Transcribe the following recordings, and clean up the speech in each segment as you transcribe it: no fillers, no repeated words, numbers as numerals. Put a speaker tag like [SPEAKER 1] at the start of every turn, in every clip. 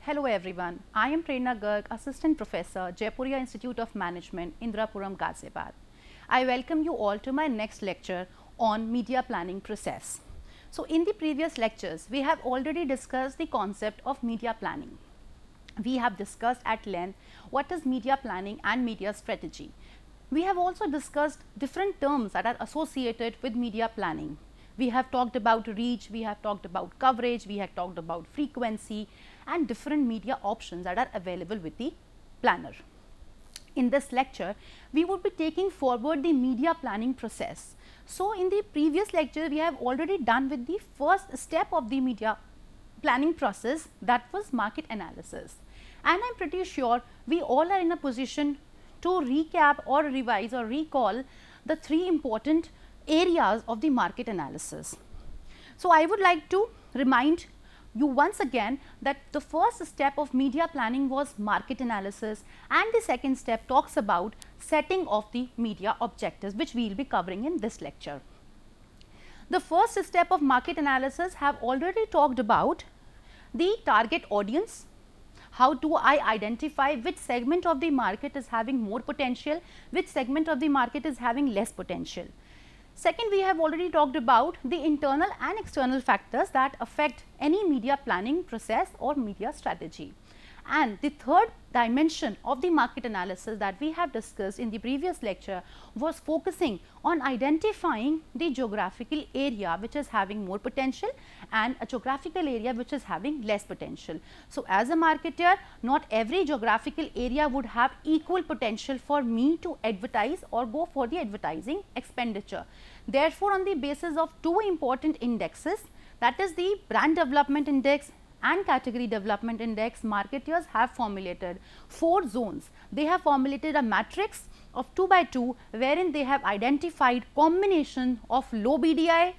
[SPEAKER 1] Hello everyone, I am Prerna Garg, Assistant Professor, Jaipuria Institute of Management, Indrapuram, Ghaziabad. I welcome you all to my next lecture on media planning process. So in the previous lectures, we have already discussed the concept of media planning. We have discussed at length what is media planning and media strategy. We have also discussed different terms that are associated with media planning. We have talked about reach, we have talked about coverage, we have talked about frequency and different media options that are available with the planner. In this lecture, we would be taking forward the media planning process. So, in the previous lecture, we have already done with the first step of the media planning process, that was market analysis. And I am pretty sure we all are in a position to recap or revise or recall the three important areas of the market analysis. So, I would like to remind you once again that the first step of media planning was market analysis, and the second step talks about setting of the media objectives, which we will be covering in this lecture. The first step of market analysis have already talked about the target audience. How do I identify which segment of the market is having more potential, which segment of the market is having less potential. Second, we have already talked about the internal and external factors that affect any media planning process or media strategy. And the third dimension of the market analysis that we have discussed in the previous lecture was focusing on identifying the geographical area which is having more potential and a geographical area which is having less potential. So, as a marketer, not every geographical area would have equal potential for me to advertise or go for the advertising expenditure. Therefore, on the basis of two important indexes, that is the brand development index and category development index, marketers have formulated 4 zones. They have formulated a matrix of 2 by 2 wherein they have identified combination of low BDI,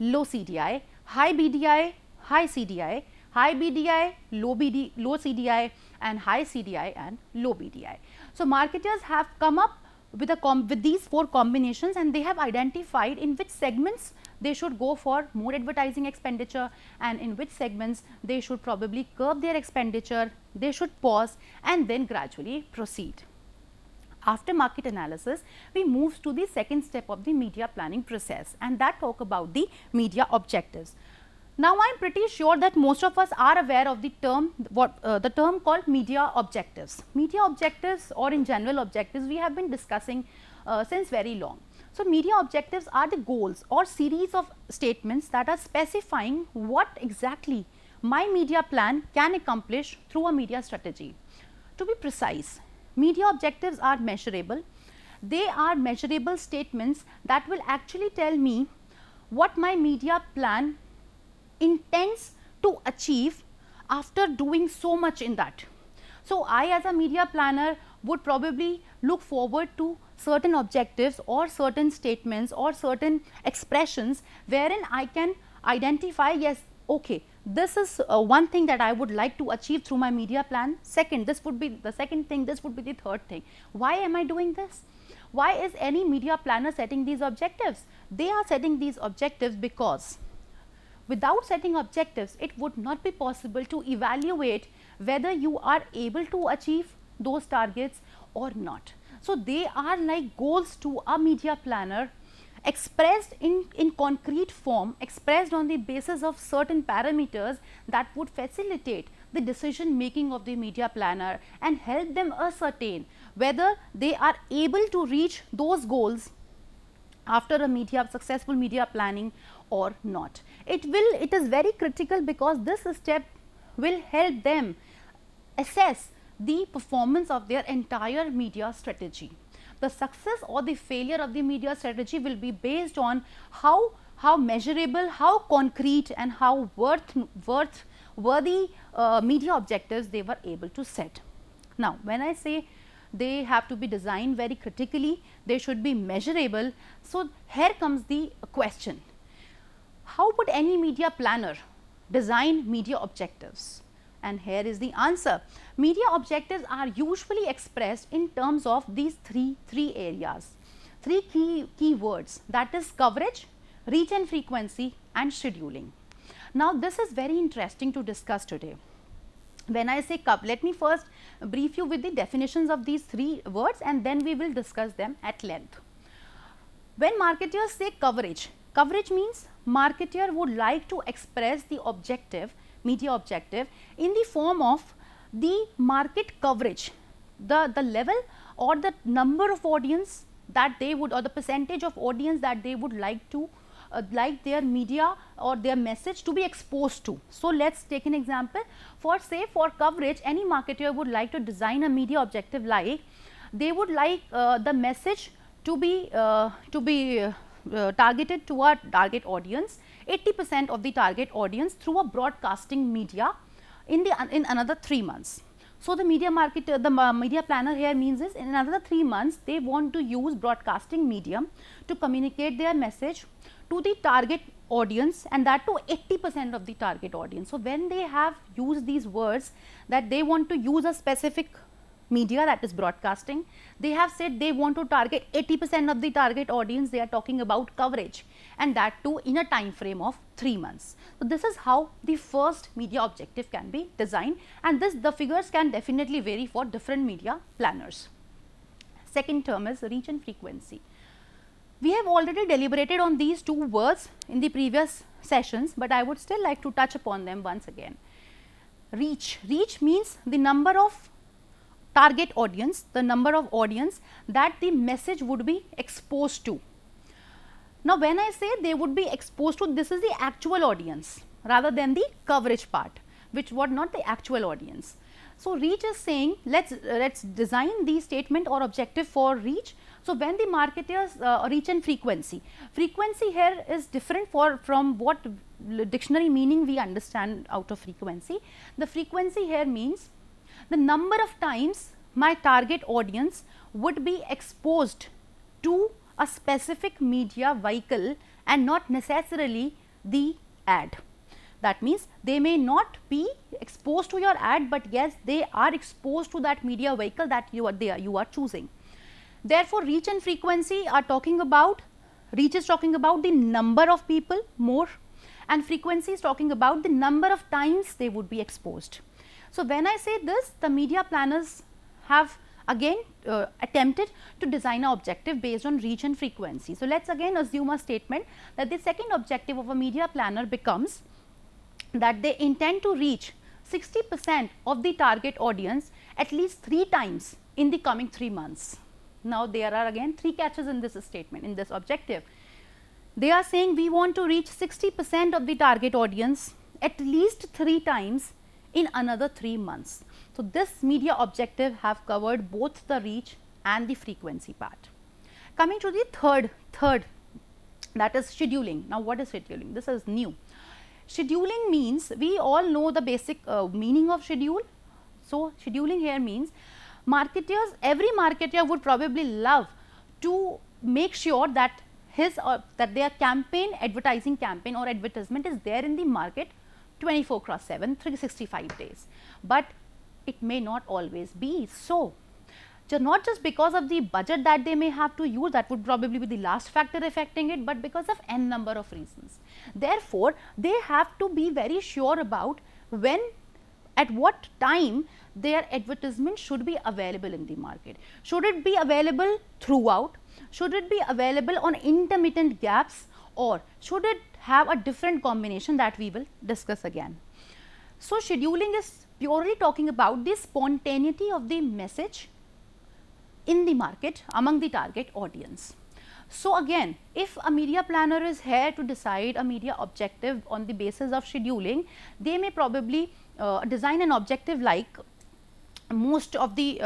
[SPEAKER 1] low CDI, high BDI, high CDI, high BDI, low CDI and high CDI and low BDI. So, marketers have come up with these 4 combinations, and they have identified in which segments they should go for more advertising expenditure and in which segments they should probably curb their expenditure, they should pause and then gradually proceed. After market analysis, we move to the second step of the media planning process, and that talk about the media objectives. Now, I am pretty sure that most of us are aware of the term the term called media objectives. Media objectives, or in general objectives, we have been discussing since very long. So, media objectives are the goals or series of statements that are specifying what exactly my media plan can accomplish through a media strategy. To be precise, media objectives are measurable. They are measurable statements that will actually tell me what my media plan intends to achieve after doing so much in that. So, I as a media planner would probably look forward to certain objectives or certain statements or certain expressions wherein I can identify, yes, okay, this is one thing that I would like to achieve through my media plan. Second, this would be the second thing, this would be the third thing. Why am I doing this? Why is any media planner setting these objectives? They are setting these objectives because without setting objectives, it would not be possible to evaluate whether you are able to achieve those targets or not. So, they are like goals to a media planner expressed in concrete form, expressed on the basis of certain parameters that would facilitate the decision making of the media planner and help them ascertain whether they are able to reach those goals after a successful media planning or not. It is very critical because this step will help them assess the performance of their entire media strategy. The success or the failure of the media strategy will be based on how measurable, how concrete and how worthy media objectives they were able to set. Now, when I say they have to be designed very critically, they should be measurable. So, here comes the question, how would any media planner design media objectives? And here is the answer. Media objectives are usually expressed in terms of these three areas, 3 key words, that is coverage, reach and frequency and scheduling. Now, this is very interesting to discuss today. When I say let me first brief you with the definitions of these three words and then we will discuss them at length. When marketers say coverage, coverage means marketer would like to express the objective, media objective in the form of the market coverage, the level or the number of audience that they would, or the percentage of audience that they would like to like their media or their message to be exposed to. So, let us take an example. For say for coverage, any marketer would like to design a media objective like they would like the message to be targeted to a target audience, 80% of the target audience through a broadcasting media in another 3 months. So, the media marketer, the media planner here means is in another 3 months they want to use broadcasting medium to communicate their message to the target audience, and that to 80% of the target audience. So, when they have used these words that they want to use a specific media, that is broadcasting, they have said they want to target 80% of the target audience, they are talking about coverage, and that too in a time frame of 3 months. So, this is how the first media objective can be designed, and the figures can definitely vary for different media planners. Second term is reach and frequency. We have already deliberated on these two words in the previous sessions, but I would still like to touch upon them once again. Reach. Reach means the number of target audience, the number of audience that the message would be exposed to. Now, when I say they would be exposed to, this is the actual audience rather than the coverage part, which was not the actual audience. So, reach is saying let's design the statement or objective for reach. So, when the marketers reach and frequency here is different from what dictionary meaning we understand out of frequency. The frequency here means the number of times my target audience would be exposed to a specific media vehicle and not necessarily the ad. That means they may not be exposed to your ad, but yes, they are exposed to that media vehicle that you are choosing. Therefore, reach and frequency are talking about, reach is talking about the number of people more, and frequency is talking about the number of times they would be exposed. So, when I say this, the media planners have again attempted to design an objective based on reach and frequency. So, let us again assume a statement that the second objective of a media planner becomes that they intend to reach 60% of the target audience at least 3 times in the coming 3 months. Now, there are again 3 catches in this statement, in this objective. They are saying we want to reach 60% of the target audience at least 3 times in another 3 months. So, this media objective have covered both the reach and the frequency part. Coming to the third that is scheduling. Now, what is scheduling? This is new. Scheduling means, we all know the basic meaning of schedule. So, scheduling here means marketers, every marketer would probably love to make sure that that their campaign, advertising campaign or advertisement is there in the market 24/7, 365 days, but it may not always be so. Not just because of the budget that they may have to use, that would probably be the last factor affecting it, but because of n number of reasons. Therefore, they have to be very sure about when, at what time their advertisement should be available in the market. Should it be available throughout? Should it be available on intermittent gaps, or should it have a different combination that we will discuss again? So, scheduling is purely talking about the spontaneity of the message in the market among the target audience. So, again, if a media planner is here to decide a media objective on the basis of scheduling, they may probably design an objective like most of the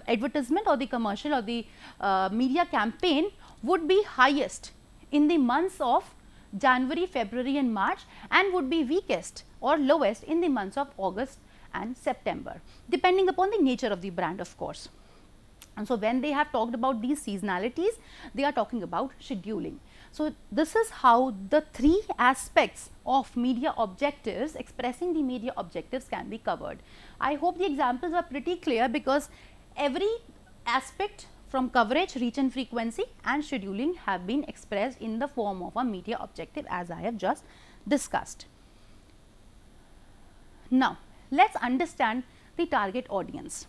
[SPEAKER 1] advertisement or the commercial or the media campaign would be highest in the months of January, February and March, and would be weakest or lowest in the months of August and September, depending upon the nature of the brand, of course. And so, when they have talked about these seasonalities, they are talking about scheduling. So, this is how the 3 aspects of media objectives, expressing the media objectives, can be covered. I hope the examples are pretty clear, because every aspect from coverage, reach and frequency and scheduling have been expressed in the form of a media objective, as I have just discussed. Now, let's understand the target audience.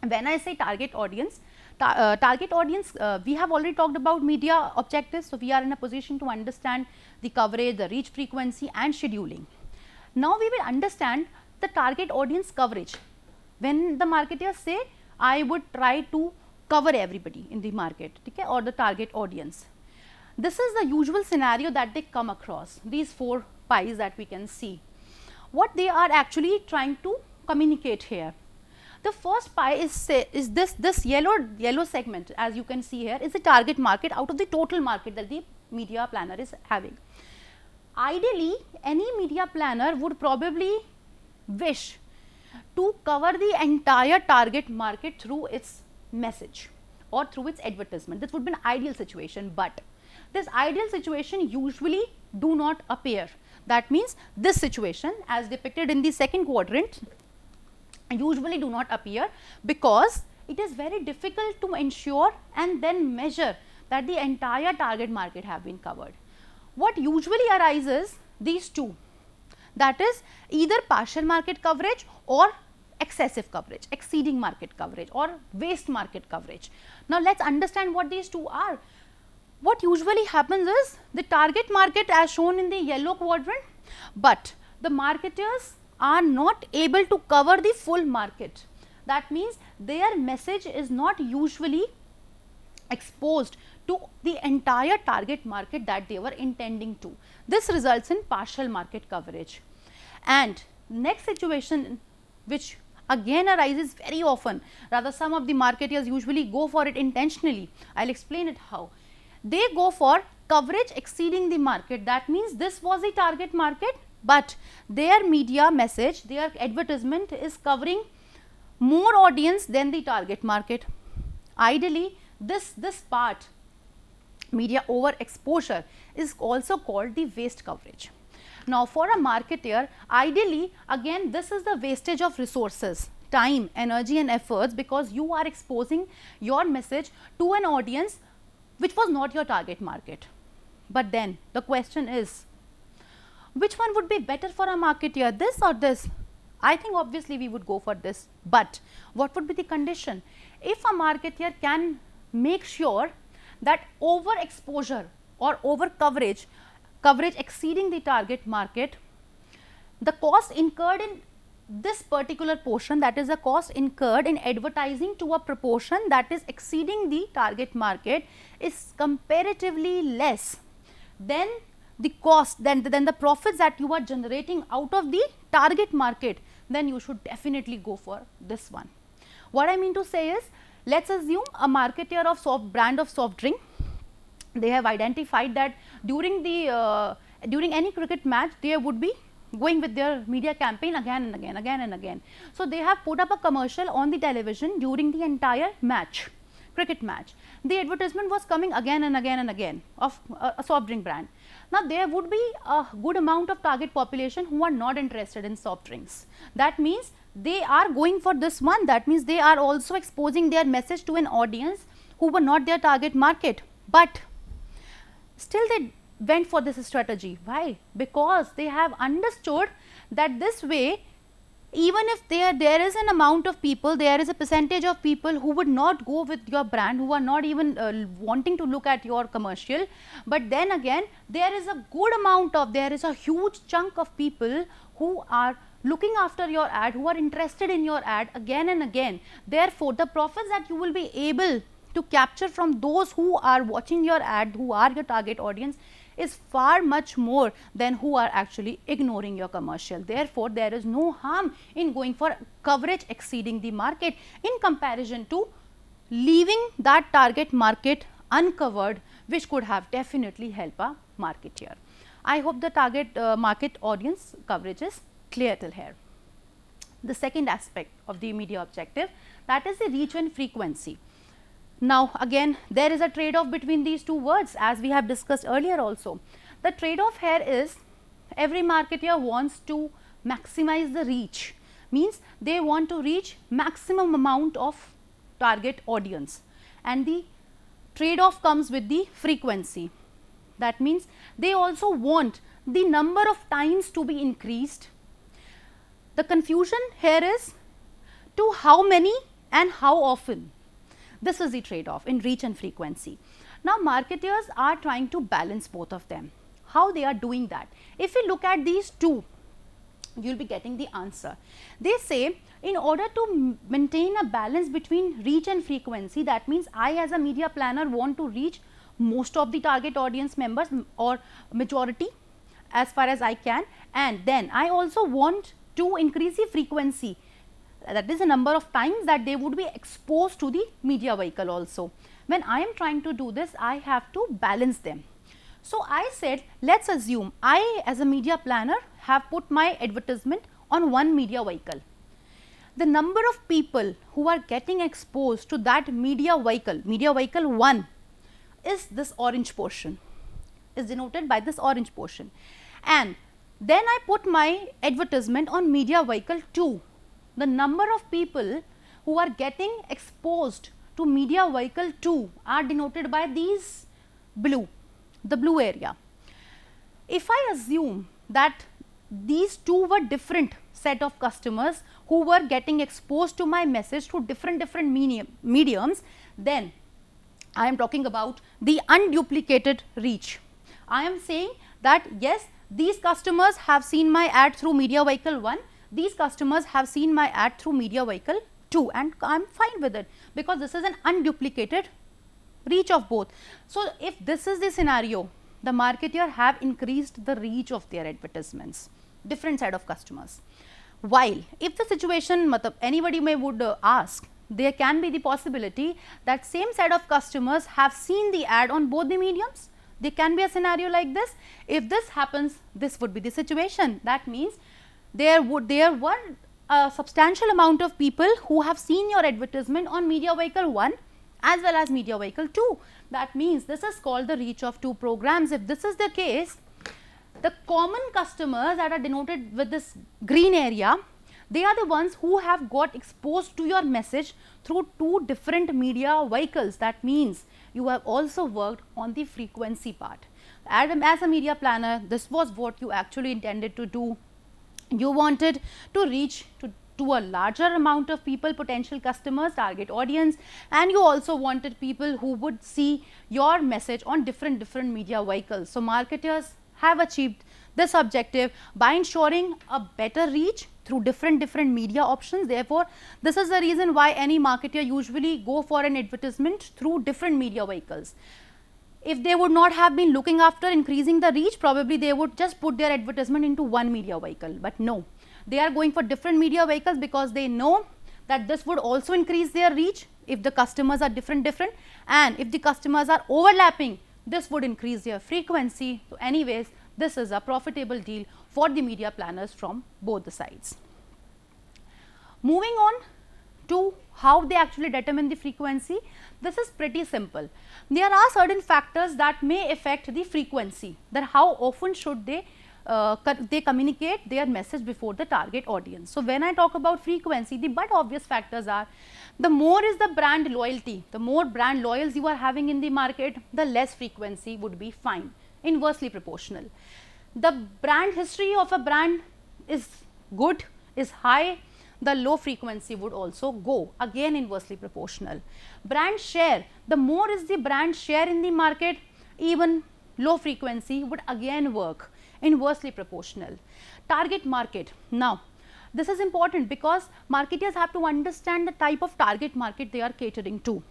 [SPEAKER 1] When I say target audience, we have already talked about media objectives. So, we are in a position to understand the coverage, the reach frequency and scheduling. Now, we will understand the target audience coverage. When the marketers say, I would try to cover everybody in the market, okay, or the target audience. This is the usual scenario that they come across, these 4 pies that we can see. What they are actually trying to communicate here. The first pie is this yellow segment, as you can see here, is the target market out of the total market that the media planner is having. Ideally, any media planner would probably wish to cover the entire target market through its message or through its advertisement. This would be an ideal situation, but this ideal situation usually do not appear. That means this situation as depicted in the second quadrant usually do not appear, because it is very difficult to ensure and then measure that the entire target market have been covered. What usually arises, these two, that is either partial market coverage or excessive coverage, exceeding market coverage or waste market coverage. Now, let us understand what these two are. What usually happens is the target market as shown in the yellow quadrant, but the marketers are not able to cover the full market. That means their message is not usually exposed to the entire target market that they were intending to. This results in partial market coverage. And next situation, which again arises very often, rather some of the marketers usually go for it intentionally. I will explain it how. They go for coverage exceeding the market. That means this was the target market, but their media message, their advertisement is covering more audience than the target market. Ideally, this part, media overexposure, is also called the waste coverage. Now, for a marketer, ideally again this is the wastage of resources, time, energy and efforts, because you are exposing your message to an audience which was not your target market. But then the question is, which one would be better for a marketer, this or this? I think obviously we would go for this, but what would be the condition? If a marketer can make sure that overexposure or over coverage exceeding the target market, the cost incurred in this particular portion, that is the cost incurred in advertising to a proportion that is exceeding the target market, is comparatively less than the cost, then the profits that you are generating out of the target market, then you should definitely go for this one. What I mean to say is, let us assume a marketer of brand of soft drink, they have identified that during any cricket match they would be going with their media campaign again and again. So, they have put up a commercial on the television during the entire match, cricket match. The advertisement was coming again and again of a soft drink brand. Now, there would be a good amount of target population who are not interested in soft drinks. That means they are going for this one. That means they are also exposing their message to an audience who were not their target market, but still they went for this strategy. Why? Because they have understood that this way, even if there is an amount of people, there is a percentage of people who would not go with your brand, who are not even wanting to look at your commercial, but then again there is a good amount of, there is a huge chunk of people who are looking after your ad, who are interested in your ad again and again. Therefore, the profits that you will be able to capture from those who are watching your ad, who are your target audience, is far much more than who are actually ignoring your commercial. Therefore, there is no harm in going for coverage exceeding the market in comparison to leaving that target market uncovered, which could have definitely helped a marketer. I hope the target market audience coverage is clear till here. The second aspect of the media objective, that is the reach and frequency. Now, again there is a trade-off between these two words, as we have discussed earlier also. The trade-off here is, every marketer wants to maximize the reach, means they want to reach maximum amount of target audience, and the trade-off comes with the frequency. That means they also want the number of times to be increased, The confusion here is to how many and how often. This is the trade-off in reach and frequency. Now, marketers are trying to balance both of them. How they are doing that? If you look at these two, you will be getting the answer. They say in order to maintain a balance between reach and frequency, that means I as a media planner want to reach most of the target audience members or majority as far as I can, and then I also want to increase the frequency, that is the number of times that they would be exposed to the media vehicle also. When I am trying to do this, I have to balance them. So, I said let us assume I as a media planner have put my advertisement on one media vehicle. The number of people who are getting exposed to that media vehicle 1 is this orange portion, is denoted by this orange portion, and then I put my advertisement on media vehicle 2. The number of people who are getting exposed to media vehicle 2 are denoted by these blue, the blue area. If I assume that these two were different set of customers who were getting exposed to my message through different mediums, then I am talking about the unduplicated reach. I am saying that yes, these customers have seen my ad through media vehicle 1, these customers have seen my ad through media vehicle 2, and I am fine with it because this is an unduplicated reach of both. So, if this is the scenario, the marketer have increased the reach of their advertisements, different set of customers. While if the situation, anybody may would ask, there can be the possibility that same set of customers have seen the ad on both the mediums. There can be a scenario like this. If this happens, this would be the situation. That means there were a substantial amount of people who have seen your advertisement on media vehicle 1 as well as media vehicle 2. That means this is called the reach of two programs. If this is the case, the common customers that are denoted with this green area, they are the ones who have got exposed to your message through two different media vehicles. That means you have also worked on the frequency part. As a media planner, this was what you actually intended to do. You wanted to reach to a larger amount of people, potential customers, target audience, and you also wanted people who would see your message on different media vehicles. So, marketers have achieved this objective by ensuring a better reach through different media options. Therefore, this is the reason why any marketer usually go for an advertisement through different media vehicles. If they would not have been looking after increasing the reach, probably they would just put their advertisement into one media vehicle, but no, they are going for different media vehicles because they know that this would also increase their reach if the customers are different, and if the customers are overlapping, this would increase their frequency. So, anyways, this is a profitable deal for the media planners from both the sides. Moving on to how they actually determine the frequency, this is pretty simple. There are certain factors that may affect the frequency, that how often should they communicate their message before the target audience. So, when I talk about frequency, the but obvious factors are, the more is the brand loyalty, the more brand loyals you are having in the market, the less frequency would be fine, inversely proportional. The brand history of a brand is good, is high, the low frequency would also go, again inversely proportional. Brand share, the more is the brand share in the market, even low frequency would again work, inversely proportional. Target market, now this is important because marketers have to understand the type of target market they are catering to.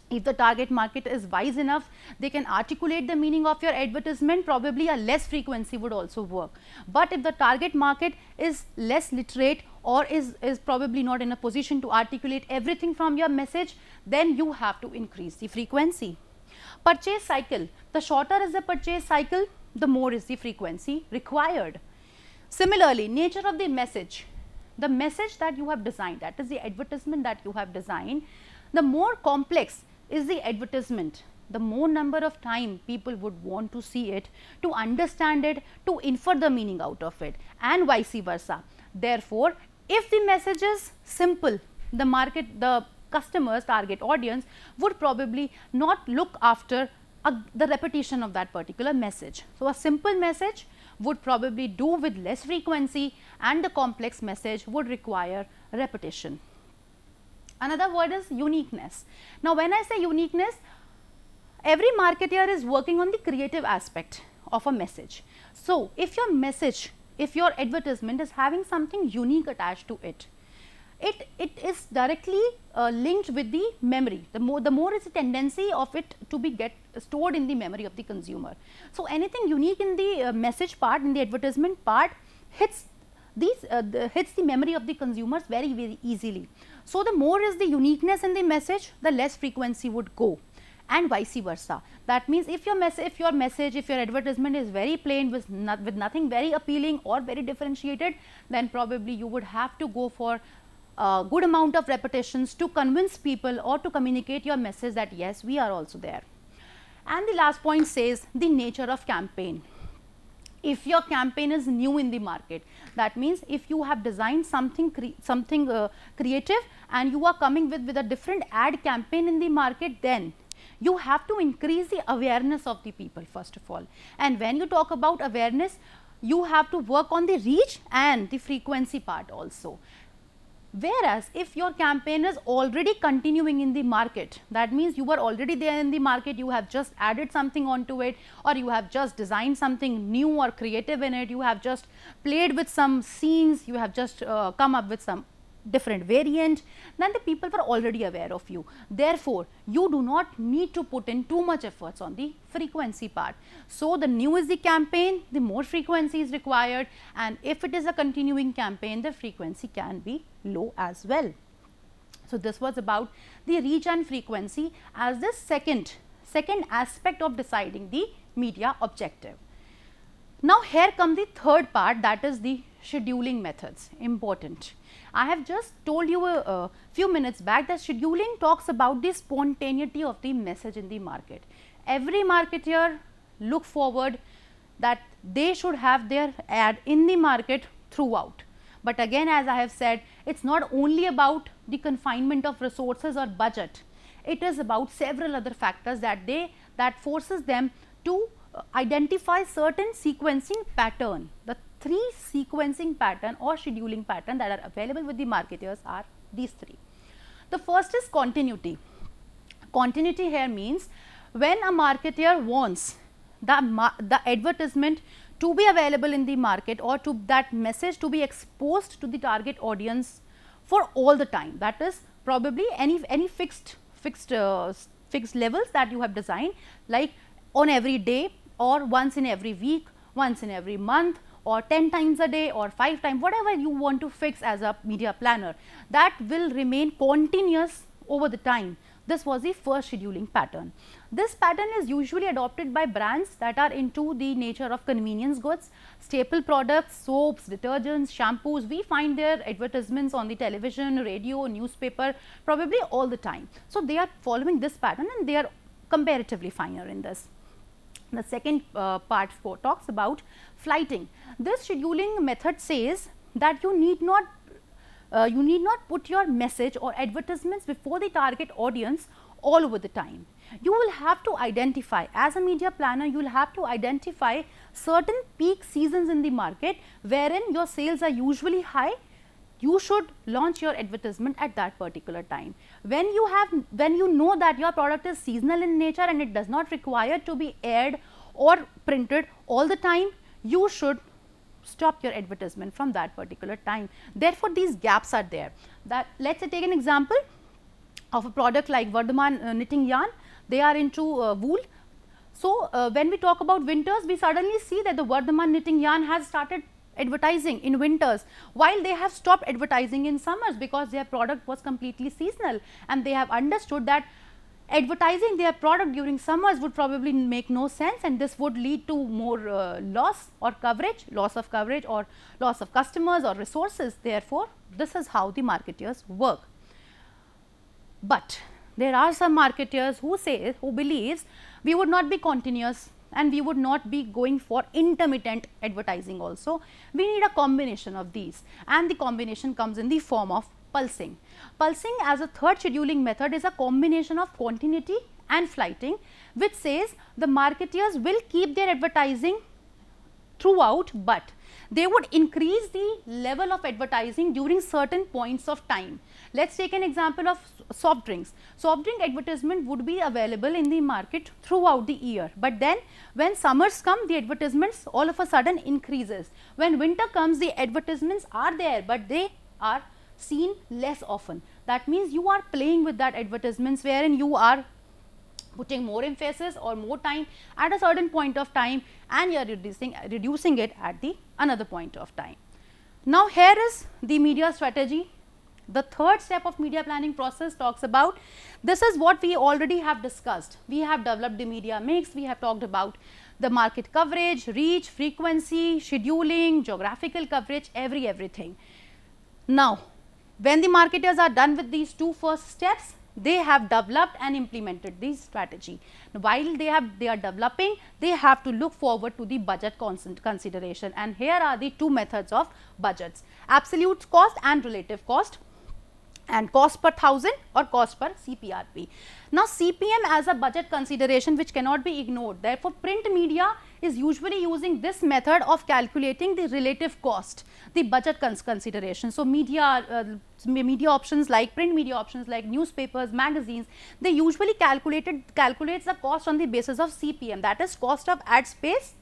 [SPEAKER 1] If the target market is wise enough, they can articulate the meaning of your advertisement, probably a less frequency would also work. But if the target market is less literate or is probably not in a position to articulate everything from your message, then you have to increase the frequency. Purchase cycle, the shorter is the purchase cycle, the more is the frequency required. Similarly, nature of the message that you have designed, that is the advertisement that you have designed, the more complex is the advertisement, the more number of time people would want to see it, to understand it, to infer the meaning out of it, and vice versa. Therefore, if the message is simple, the customers, target audience would probably not look after the repetition of that particular message. So, a simple message would probably do with less frequency, and the complex message would require repetition. Another word is uniqueness. Now, when I say uniqueness, every marketer is working on the creative aspect of a message. So, if your message, if your advertisement is having something unique attached to it, it is directly linked with the memory. The more is the tendency of it to be stored in the memory of the consumer. So, anything unique in the message part, in the advertisement part, hits the memory of the consumers very easily. So, the more is the uniqueness in the message, the less frequency would go, and vice versa. That means, if your message, if your advertisement is very plain with nothing very appealing or very differentiated, then probably you would have to go for a good amount of repetitions to convince people or to communicate your message that yes, we are also there. And the last point says the nature of campaign. If your campaign is new in the market, that means if you have designed something creative and you are coming with a different ad campaign in the market, then you have to increase the awareness of the people first of all. And when you talk about awareness, you have to work on the reach and the frequency part also. Whereas, if your campaign is already continuing in the market, that means you were already there in the market, you have just added something onto it, or you have just designed something new or creative in it, you have just played with some scenes, you have just come up with some different variant, then the people were already aware of you. Therefore, you do not need to put in too much efforts on the frequency part. So, the new is the campaign, the more frequency is required, and if it is a continuing campaign, the frequency can be low as well. So, this was about the reach and frequency as the second aspect of deciding the media objective. Now, here come the third part, that is the scheduling methods, important. I have just told you a few minutes back that scheduling talks about the spontaneity of the message in the market. Every marketer look forward that they should have their ad in the market throughout. But again, as I have said, it is not only about the confinement of resources or budget, it is about several other factors that forces them to identify certain sequencing pattern. The three sequencing pattern or scheduling pattern that are available with the marketers are these three. The first is continuity. Continuity here means when a marketer wants the advertisement to be available in the market or to that message to be exposed to the target audience for all the time, that is probably any fixed levels that you have designed, like on every day or once in every week, once in every month, or 10 times a day or 5 times, whatever you want to fix as a media planner, that will remain continuous over the time. This was the first scheduling pattern. This pattern is usually adopted by brands that are into the nature of convenience goods, staple products, soaps, detergents, shampoos. We find their advertisements on the television, radio, newspaper, probably all the time. So, they are following this pattern and they are comparatively finer in this. The second part 4 talks about flighting. This scheduling method says that you need not put your message or advertisements before the target audience all over the time. You will have to identify, as a media planner, you will have to identify certain peak seasons in the market wherein your sales are usually high. You should launch your advertisement at that particular time. When you know that your product is seasonal in nature and it does not require to be aired or printed all the time, you should stop your advertisement from that particular time. Therefore, these gaps are there. That, let's say, take an example of a product like Vardhaman knitting yarn. They are into wool. So, when we talk about winters, we suddenly see that the Vardhaman knitting yarn has started advertising in winters, while they have stopped advertising in summers because their product was completely seasonal, and they have understood that advertising their product during summers would probably make no sense, and this would lead to more loss of coverage or loss of customers or resources. Therefore, this is how the marketers work. But there are some marketers who believes we would not be continuous and we would not be going for intermittent advertising also. We need a combination of these, and the combination comes in the form of pulsing. Pulsing as a third scheduling method is a combination of continuity and flighting, which says the marketers will keep their advertising throughout, but they would increase the level of advertising during certain points of time. Let's take an example of soft drinks. Soft drink advertisement would be available in the market throughout the year, but then when summers come, the advertisements all of a sudden increases. When winter comes, the advertisements are there, but they are seen less often. That means you are playing with that advertisements wherein you are putting more emphasis or more time at a certain point of time, and you are reducing it at the another point of time. Now, here is the media strategy. The third step of media planning process talks about, this is what we already have discussed. We have developed the media mix, we have talked about the market coverage, reach, frequency, scheduling, geographical coverage, everything. Now, when the marketers are done with these two first steps, they have developed and implemented this strategy. Now, while they are developing, they have to look forward to the budget consideration, and here are the two methods of budgets: absolute cost and relative cost, and cost per thousand or cost per CPRP. Now, CPM as a budget consideration which cannot be ignored. Therefore, print media is usually using this method of calculating the relative cost, the budget consideration. So, media options like print media options like newspapers, magazines, they usually calculates the cost on the basis of CPM, that is cost of ad space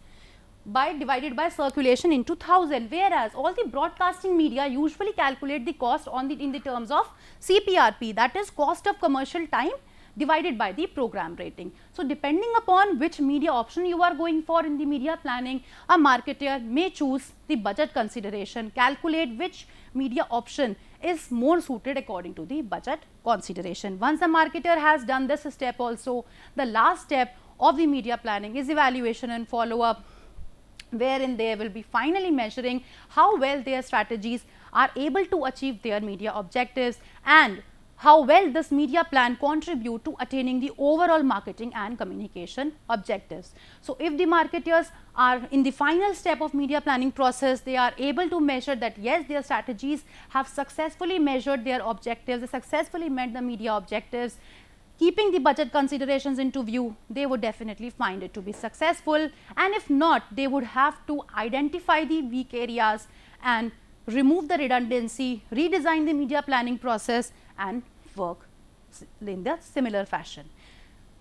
[SPEAKER 1] divided by circulation into 1000, whereas all the broadcasting media usually calculate the cost in the terms of CPRP, that is cost of commercial time divided by the program rating. So, depending upon which media option you are going for in the media planning, a marketer may choose the budget consideration, calculate which media option is more suited according to the budget consideration. Once the marketer has done this step also, the last step of the media planning is evaluation and follow up, wherein they will be finally measuring how well their strategies are able to achieve their media objectives and how well this media plan contribute to attaining the overall marketing and communication objectives. So, if the marketers are in the final step of media planning process, they are able to measure that yes, their strategies have successfully measured their objectives, they successfully met the media objectives, keeping the budget considerations into view, they would definitely find it to be successful, and if not, they would have to identify the weak areas and remove the redundancy, redesign the media planning process and work in the similar fashion.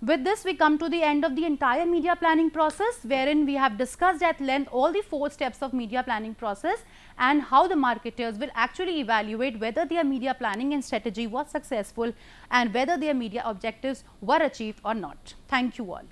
[SPEAKER 1] With this, we come to the end of the entire media planning process, wherein we have discussed at length all the 4 steps of media planning process and how the marketers will actually evaluate whether their media planning and strategy was successful and whether their media objectives were achieved or not. Thank you all.